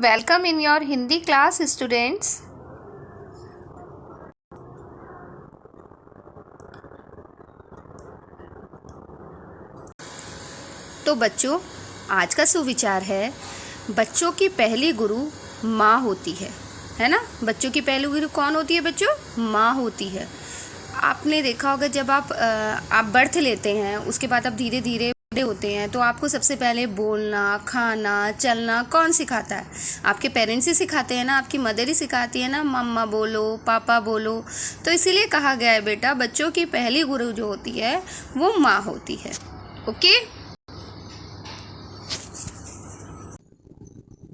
Welcome in your Hindi class, students. तो बच्चों, आज का सुविचार है, बच्चों की पहली गुरु माँ होती है ना। बच्चों की पहली गुरु कौन होती है बच्चों? माँ होती है। आपने देखा होगा जब आप बर्थ लेते हैं, उसके बाद आप धीरे धीरे बड़े होते हैं, तो आपको सबसे पहले बोलना, खाना, चलना कौन सिखाता है? आपके पेरेंट्स ही सिखाते हैं ना, आपकी मदर ही सिखाती है ना, मम्मा बोलो, पापा बोलो। तो इसीलिए कहा गया है बेटा, बच्चों की पहली गुरु जो होती है वो माँ होती है। ओके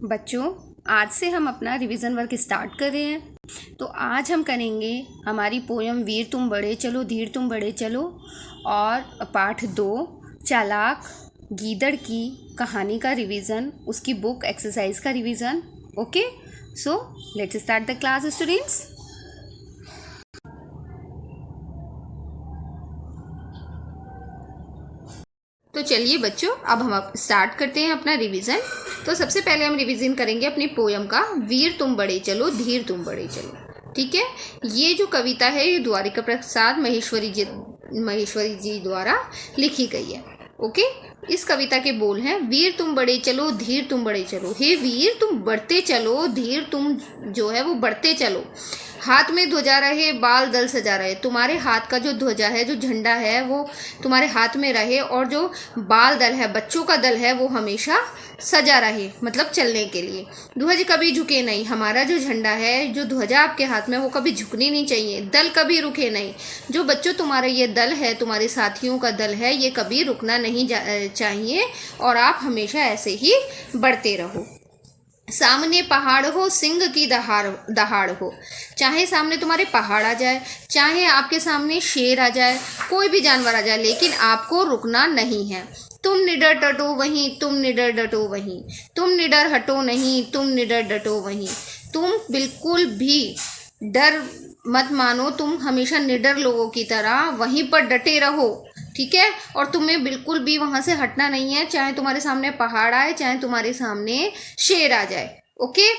बच्चों, आज से हम अपना रिवीजन वर्क स्टार्ट कर रहे हैं। तो आज हम करेंगे हमारी पोयम वीर तुम बड़े चलो धीर तुम बड़े चलो और पाठ 2 चालाक गीदड़ की कहानी का रिवीजन, उसकी बुक एक्सरसाइज का revision. Okay, so let's start the class students. तो चलिए बच्चों, अब हम स्टार्ट करते हैं अपना रिवीजन। तो सबसे पहले हम रिवीजन करेंगे अपनी पोयम का वीर तुम बड़े चलो धीर तुम बड़े चलो। ठीक है, ये जो कविता है ये द्वारिका प्रसाद महेश्वरी जी द्वारा लिखी गई है। ओके, इस कविता के बोल हैं, वीर तुम बड़े चलो धीर तुम बड़े चलो। हे वीर तुम बढ़ते चलो, धीर तुम जो है वो बढ़ते चलो। हाथ में ध्वजा रहे, बाल दल सजा रहे। तुम्हारे हाथ का जो ध्वजा है, जो झंडा है, वो तुम्हारे हाथ में रहे, और जो बाल दल है, बच्चों का दल है, वो हमेशा सजा रहे, मतलब चलने के लिए। ध्वज कभी झुके नहीं। हमारा जो झंडा है, जो ध्वजा आपके हाथ में, वो कभी झुकनी नहीं चाहिए। दल कभी रुके नहीं। जो बच्चों तुम्हारा ये दल है, तुम्हारे साथियों का दल है, ये कभी रुकना नहीं चाहिए, और आप हमेशा ऐसे ही बढ़ते रहो। सामने पहाड़ हो, सिंह की दहाड़ हो। चाहे सामने तुम्हारे पहाड़ आ जाए, चाहे आपके सामने शेर आ जाए, कोई भी जानवर आ जाए, लेकिन आपको रुकना नहीं है। तुम निडर डटो वहीं, तुम निडर डटो वहीं। तुम निडर हटो नहीं, तुम निडर डटो वहीं। तुम बिल्कुल भी डर मत मानो, तुम हमेशा निडर लोगों की तरह वहीं पर डटे रहो। ठीक है, और तुम्हें बिल्कुल भी वहां से हटना नहीं है, चाहे तुम्हारे सामने पहाड़ आए, चाहे तुम्हारे सामने शेर आ जाए। ओके,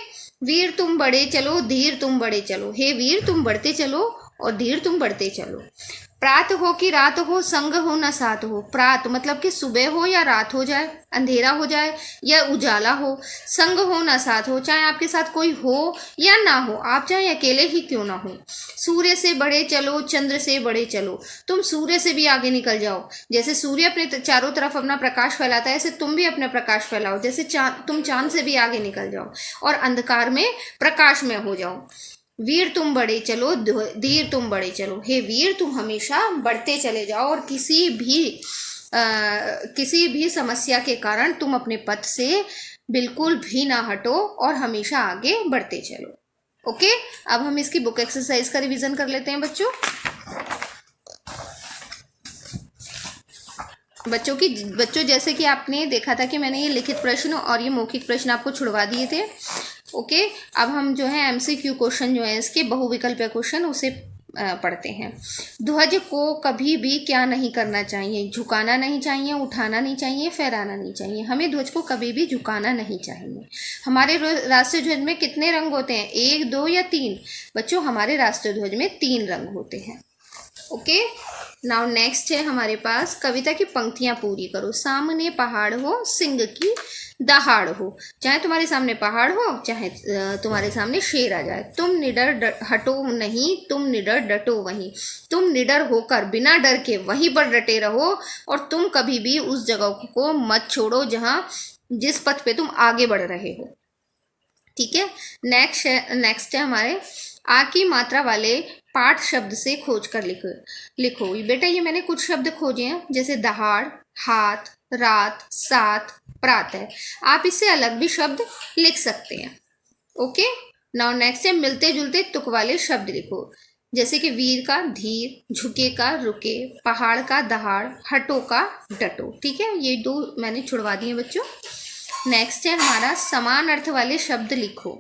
वीर तुम बड़े चलो धीर तुम बड़े चलो। हे वीर तुम बढ़ते चलो और धीर तुम बढ़ते चलो। प्रात हो कि रात हो, संग हो न साथ हो। प्रात मतलब कि सुबह हो या रात हो जाए, अंधेरा हो जाए या उजाला हो। संग हो न साथ हो, चाहे आपके साथ कोई हो या ना हो, आप चाहे अकेले ही क्यों ना हो। सूर्य से बढ़े चलो, चंद्र से बढ़े चलो। तुम सूर्य से भी आगे निकल जाओ। जैसे सूर्य अपने चारों तरफ अपना प्रकाश फैलाता है, ऐसे तुम भी अपना प्रकाश फैलाओ। जैसे तुम चांद से भी आगे निकल जाओ और अंधकार में प्रकाश में हो जाओ। वीर तुम बड़े चलो धीर तुम बड़े चलो। हे वीर तुम हमेशा बढ़ते चले जाओ, और किसी भी समस्या के कारण तुम अपने पथ से बिल्कुल भी ना हटो और हमेशा आगे बढ़ते चलो। ओके, अब हम इसकी बुक एक्सरसाइज का रिवीजन कर लेते हैं बच्चों। बच्चों जैसे कि आपने देखा था कि मैंने ये लिखित प्रश्न और ये मौखिक प्रश्न आपको छुड़वा दिए थे। ओके, अब हम जो है एमसीक्यू क्वेश्चन जो है इसके बहुविकल्पीय क्वेश्चन उसे पढ़ते हैं। ध्वज को कभी भी क्या नहीं करना चाहिए? झुकाना नहीं चाहिए, उठाना नहीं चाहिए, फहराना नहीं चाहिए। हमें ध्वज को कभी भी झुकाना नहीं चाहिए। हमारे राष्ट्रीय ध्वज में कितने रंग होते हैं? 1, 2 या 3? बच्चों, हमारे राष्ट्रीय ध्वज में 3 रंग होते हैं। ओके, नाउ नेक्स्ट है हमारे पास, कविता की पंक्तियां पूरी करो। सामने पहाड़ हो, सिंह की दहाड़ हो। चाहे तुम्हारे सामने पहाड़ हो, चाहे तुम्हारे सामने शेर आ जाए, तुम निडर हटो नहीं, तुम निडर डटो वहीं। तुम निडर होकर बिना डर के वहीं पर डटे रहो, और तुम कभी भी उस जगह को मत छोड़ो जिस पथ पे तुम आगे बढ़ रहे हो। ठीक है, नेक्स्ट है हमारे, आ की मात्रा वाले पाठ शब्द से खोज कर लिखो। बेटा ये मैंने कुछ शब्द खोजे हैं, जैसे दहाड़, हाथ, रात, साथ, प्रातः। आप इससे अलग भी शब्द लिख सकते हैं। ओके, नाउ नेक्स्ट है, मिलते जुलते तुक वाले शब्द लिखो। जैसे कि वीर का धीर, झुके का रुके, पहाड़ का दहाड़, हटो का डटो। ठीक है, ये 2 मैंने छुड़वा दिए बच्चों। नेक्स्ट है हमारा, समान अर्थ वाले शब्द लिखो।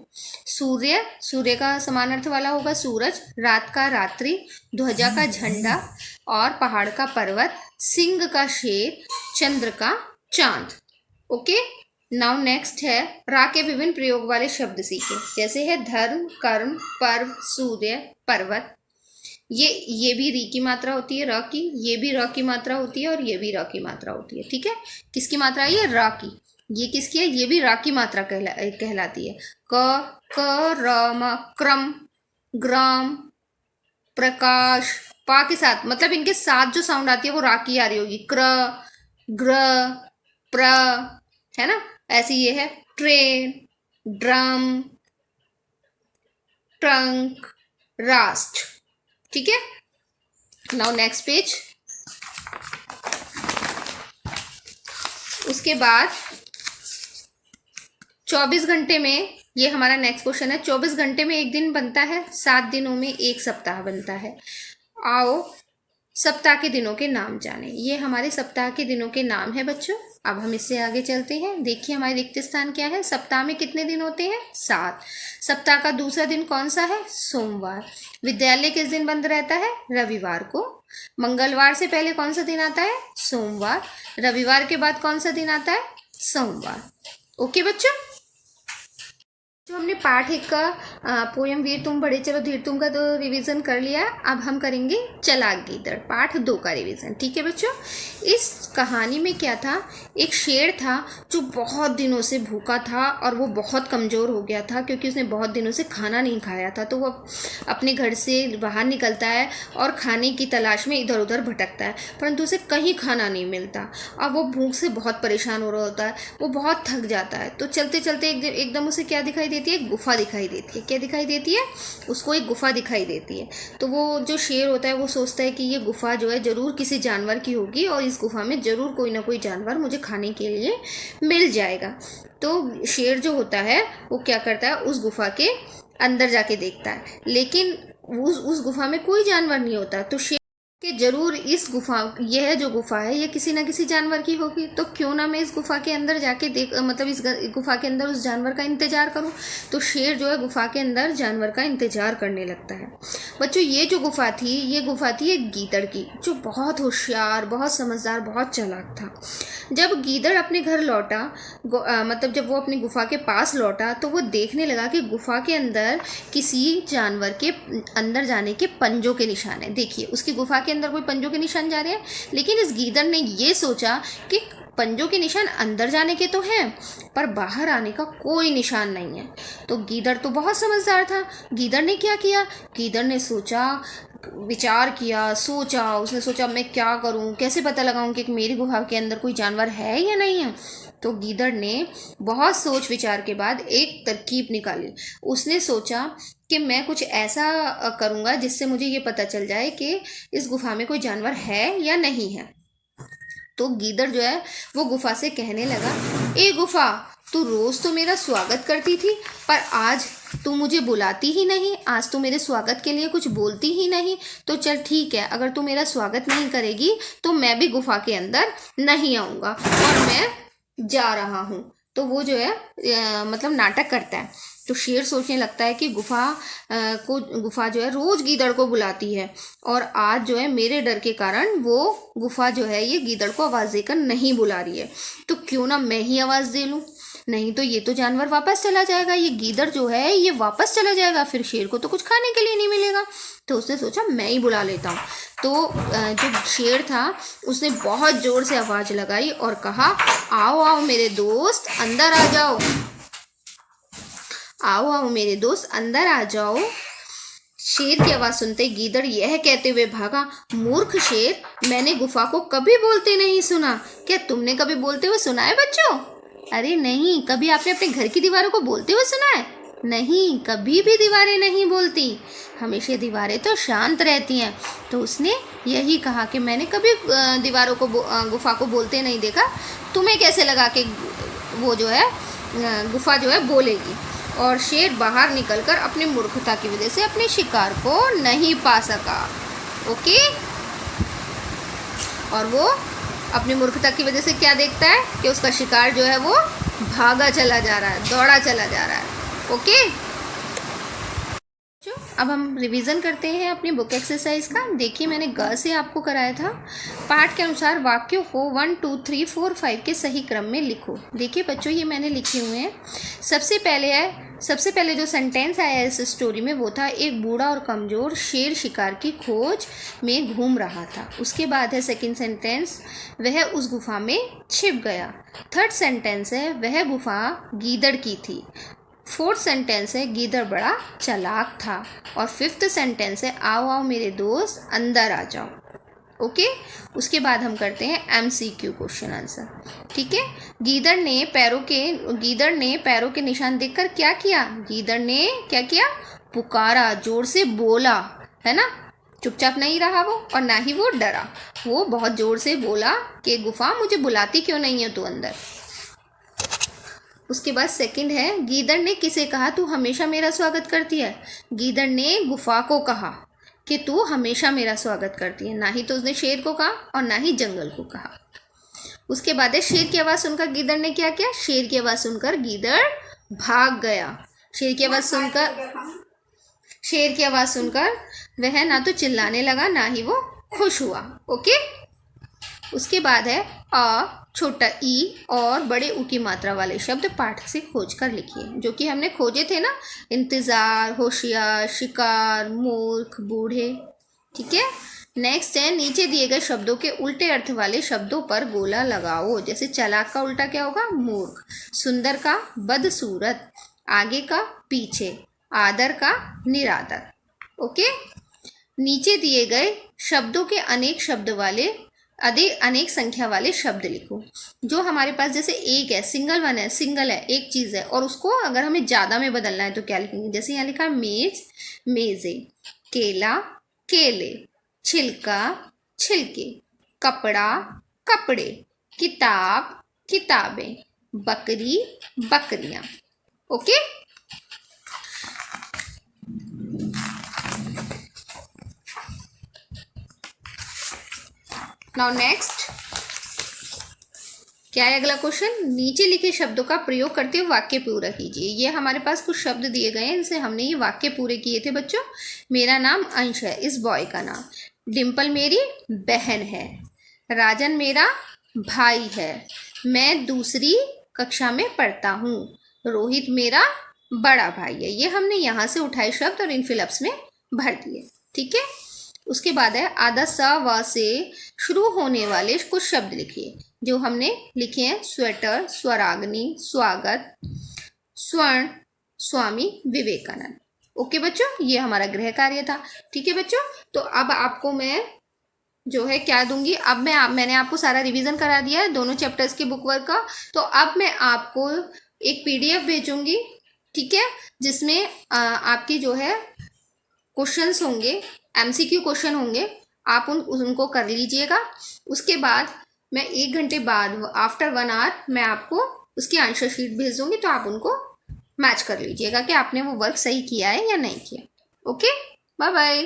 सूर्य का समान अर्थ वाला होगा सूरज, रात का रात्रि, ध्वजा का झंडा और पहाड़ का पर्वत, सिंह का शेर, चंद्र का चांद। ओके, नाउ नेक्स्ट है रा के विभिन्न प्रयोग वाले शब्द सीखे, जैसे है धर्म, कर्म, पर्व, सूर्य, पर्वत। ये भी री की मात्रा होती है, र की, ये भी र की मात्रा होती है और ये भी र की मात्रा होती है। ठीक है, किसकी मात्रा है ये? रा की। ये किसकी है? ये भी रा की मात्रा कहलाती है। क र म, क्रम, ग्राम, प्रकाश, पा के साथ, मतलब इनके साथ जो साउंड आती है वो रा की आ रही होगी। क्र, ग्र, प्र, है ना। ऐसी ये है ट्रेन, ड्रम, ट्रंक, राष्ट्र। ठीक है, नाउ नेक्स्ट पेज। उसके बाद 24 घंटे में, ये हमारा नेक्स्ट क्वेश्चन है, 24 घंटे में एक दिन बनता है, 7 दिनों में एक सप्ताह बनता है। आओ सप्ताह के दिनों के नाम जाने। ये हमारे सप्ताह के दिनों के नाम है बच्चों। अब हम इससे आगे चलते हैं। देखिए हमारे रिक्त स्थान क्या है। सप्ताह में कितने दिन होते हैं? 7। सप्ताह का दूसरा दिन कौन सा है? सोमवार। विद्यालय किस दिन बंद रहता है? रविवार को। मंगलवार से पहले कौन सा दिन आता है? सोमवार। रविवार के बाद कौन सा दिन आता है? सोमवार। ओके बच्चों, जो हमने पाठ 1 का पोयम वीर तुम बड़े चलो धीर तुम का तो रिवीजन कर लिया। अब हम करेंगे चलाक गीदड़ पाठ 2 का रिवीजन। ठीक है बच्चों, इस कहानी में क्या था? एक शेर था जो बहुत दिनों से भूखा था और वो बहुत कमज़ोर हो गया था क्योंकि उसने बहुत दिनों से खाना नहीं खाया था। तो वो अपने घर से बाहर निकलता है और खाने की तलाश में इधर उधर भटकता है, परंतु उसे कहीं खाना नहीं मिलता। अब वो भूख से बहुत परेशान हो रहा होता है, वो बहुत थक जाता है। तो चलते चलते एकदम उसे क्या दिखाई देती है? गुफा दिखाई देती है। क्या दिखाई देती है उसको? एक गुफा दिखाई देती है। तो वो जो शेर होता है वो सोचता है कि ये गुफा जो है ज़रूर किसी जानवर की होगी और इस गुफा में ज़रूर कोई ना कोई जानवर मुझे खाने के लिए मिल जाएगा। तो शेर जो होता है वो क्या करता है? उस गुफा के अंदर जाके देखता है, लेकिन उस गुफा में कोई जानवर नहीं होता। तो शेर कि जरूर इस गुफा, यह जो गुफा है ये किसी ना किसी जानवर की होगी, तो क्यों ना मैं इस गुफा के अंदर जाके मतलब इस गुफा के अंदर उस जानवर का इंतजार करूं। तो शेर जो है गुफा के अंदर जानवर का इंतजार करने लगता है। बच्चों ये जो गुफा थी, ये गुफा थी एक गीदड़ की, जो बहुत होशियार, बहुत समझदार, बहुत चालाक था। जब गीदड़ अपने घर लौटा, मतलब जब वो अपनी गुफा के पास लौटा, तो वो देखने लगा कि गुफा के अंदर किसी जानवर के अंदर जाने के पंजों के निशान है। देखिए उसकी गुफा के अंदर कोई पंजों के निशान जा रहे हैं, लेकिन इस गीदड़ ने ये सोचा कि पंजों के निशान अंदर जाने के तो हैं, पर बाहर आने का कोई निशान नहीं है। तो गीदड़ तो बहुत समझदार था। गीदड़ ने क्या किया? गीदड़ ने सोचा, विचार किया, सोचा। उसने सोचा मैं क्या करूं, कैसे पता लगाऊं कि मेरी गुफा के अंदर कोई जानवर है या नहीं है। तो गीदड़ ने बहुत सोच विचार के बाद एक तरकीब निकाली। उसने सोचा कि मैं कुछ ऐसा करूंगा जिससे मुझे ये पता चल जाए कि इस गुफा में कोई जानवर है या नहीं है। तो गीदड़ जो है वो गुफा से कहने लगा, ए गुफा, तू रोज तो मेरा स्वागत करती थी, पर आज तू मुझे बुलाती ही नहीं, आज तू मेरे स्वागत के लिए कुछ बोलती ही नहीं। तो चल ठीक है, अगर तू मेरा स्वागत नहीं करेगी तो मैं भी गुफा के अंदर नहीं आऊँगा और मैं जा रहा हूँ। तो वो जो है मतलब नाटक करता है। तो शेर सोचने लगता है कि गुफा जो है रोज गीदड़ को बुलाती है और आज जो है मेरे डर के कारण वो गुफा जो है ये गीदड़ को आवाज़ देकर नहीं बुला रही है। तो क्यों ना मैं ही आवाज़ दे लूँ, नहीं तो ये तो जानवर वापस चला जाएगा, ये गीदड़ जो है ये वापस चला जाएगा, फिर शेर को तो कुछ खाने के लिए नहीं मिलेगा। तो उसने सोचा मैं ही बुला लेता हूँ। तो जो शेर था उसने बहुत ज़ोर से आवाज़ लगाई और कहा, आओ आओ मेरे दोस्त अंदर आ जाओ, आओ आओ मेरे दोस्त अंदर आ जाओ। शेर की आवाज़ सुनते गीदड़ यह कहते हुए भागा, मूर्ख शेर, मैंने गुफा को कभी बोलते नहीं सुना। क्या तुमने कभी बोलते हुए सुना है बच्चों? अरे नहीं, कभी आपने अपने घर की दीवारों को बोलते हुए सुना है? नहीं, कभी भी दीवारें नहीं बोलती, हमेशा दीवारें तो शांत रहती हैं। तो उसने यही कहा कि मैंने कभी दीवारों को गुफा को बोलते नहीं देखा, तुम्हें कैसे लगा कि वो जो है गुफा जो है बोलेगी। और शेर बाहर निकलकर अपनी मूर्खता की वजह से अपने शिकार को नहीं पा सका। ओके, और वो अपनी मूर्खता की वजह से क्या देखता है कि उसका शिकार जो है वो भागा चला जा रहा है, दौड़ा चला जा रहा है। ओके, अब हम रिवीजन करते हैं अपनी बुक एक्सरसाइज का। देखिए मैंने ग से आपको कराया था। पाठ के अनुसार वाक्यों को 1 2 3 4 5 के सही क्रम में लिखो। देखिए बच्चों ये मैंने लिखे हुए हैं। सबसे पहले जो सेंटेंस आया इस स्टोरी में वो था, एक बूढ़ा और कमज़ोर शेर शिकार की खोज में घूम रहा था। उसके बाद है सेकंड सेंटेंस, वह उस गुफा में छिप गया। थर्ड सेंटेंस है, वह गुफा गीदड़ की थी। फोर्थ सेंटेंस है, गीदड़ बड़ा चालाक था। और फिफ्थ सेंटेंस है, आओ आओ मेरे दोस्त अंदर आ जाओ। ओके, उसके बाद हम करते हैं MCQ क्वेश्चन आंसर। ठीक है, गीदड़ ने पैरों के निशान देखकर क्या किया? गीदड़ ने क्या किया? पुकारा, जोर से बोला, है ना। चुपचाप नहीं रहा वो, और ना ही वो डरा। वो बहुत जोर से बोला कि गुफा मुझे बुलाती क्यों नहीं है तू अंदर। उसके बाद सेकंड है, गीदड़ ने किसे कहा तू हमेशा मेरा स्वागत करती है? गीदड़ ने गुफा को कहा कि तू हमेशा मेरा स्वागत करती है। ना ही तो उसने शेर को कहा और ना ही जंगल को कहा। उसके बाद है, शेर की आवाज़ सुनकर गीदड़ ने क्या किया? शेर की आवाज़ सुनकर गीदड़ भाग गया। शेर की आवाज़ सुनकर वह ना तो चिल्लाने लगा ना ही वो खुश हुआ। ओके, उसके बाद है, छोटा ई और बड़े ऊ की मात्रा वाले शब्द पाठ से खोज कर लिखिए, जो कि हमने खोजे थे ना, इंतज़ार, होशियार, शिकार, मूर्ख, बूढ़े। ठीक है, नेक्स्ट है, नीचे दिए गए शब्दों के उल्टे अर्थ वाले शब्दों पर गोला लगाओ। जैसे चालाक का उल्टा क्या होगा? मूर्ख। सुंदर का बदसूरत। आगे का पीछे। आदर का निरादर। ओके, नीचे दिए गए शब्दों के अनेक संख्या वाले शब्द लिखो। जो हमारे पास जैसे एक है, सिंगल है, एक चीज़ है, और उसको अगर हमें ज़्यादा में बदलना है तो क्या लिखेंगे? जैसे यहाँ लिखा मेज, मेज़े, केला, केले, छिलका, छिलके, कपड़ा, कपड़े, किताब, किताबें, बकरी, बकरियाँ। ओके, नाउ नेक्स्ट क्या है अगला क्वेश्चन? नीचे लिखे शब्दों का प्रयोग करते हुए वाक्य पूरा कीजिए। ये हमारे पास कुछ शब्द दिए गए हैं, जिसे हमने ये वाक्य पूरे किए थे बच्चों। मेरा नाम अंश है, इस बॉय का नाम। डिम्पल मेरी बहन है। राजन मेरा भाई है। मैं दूसरी कक्षा में पढ़ता हूँ। रोहित मेरा बड़ा भाई है। ये हमने यहाँ से उठाए शब्द और इन फिलअप्स में भर दिए। ठीक है, उसके बाद है, आधा स व से शुरू होने वाले कुछ शब्द लिखिए। जो हमने लिखे हैं, स्वेटर, स्वराग्नि, स्वागत, स्वर्ण, स्वामी विवेकानंद। ओके बच्चों, ये हमारा गृह कार्य था। ठीक है बच्चों, तो अब आपको मैं जो है क्या दूंगी, अब मैंने आपको सारा रिवीजन करा दिया है दोनों चैप्टर्स के बुक वर्क का। तो अब मैं आपको एक PDF भेजूंगी, ठीक है, जिसमें आपकी जो है क्वेश्चंस होंगे, MCQ क्वेश्चन होंगे। आप उनको कर लीजिएगा। उसके बाद मैं 1 घंटे बाद, आफ्टर 1 आवर, मैं आपको उसकी आंसर शीट भेज दूंगी, तो आप उनको मैच कर लीजिएगा कि आपने वो वर्क सही किया है या नहीं किया। Okay, bye bye.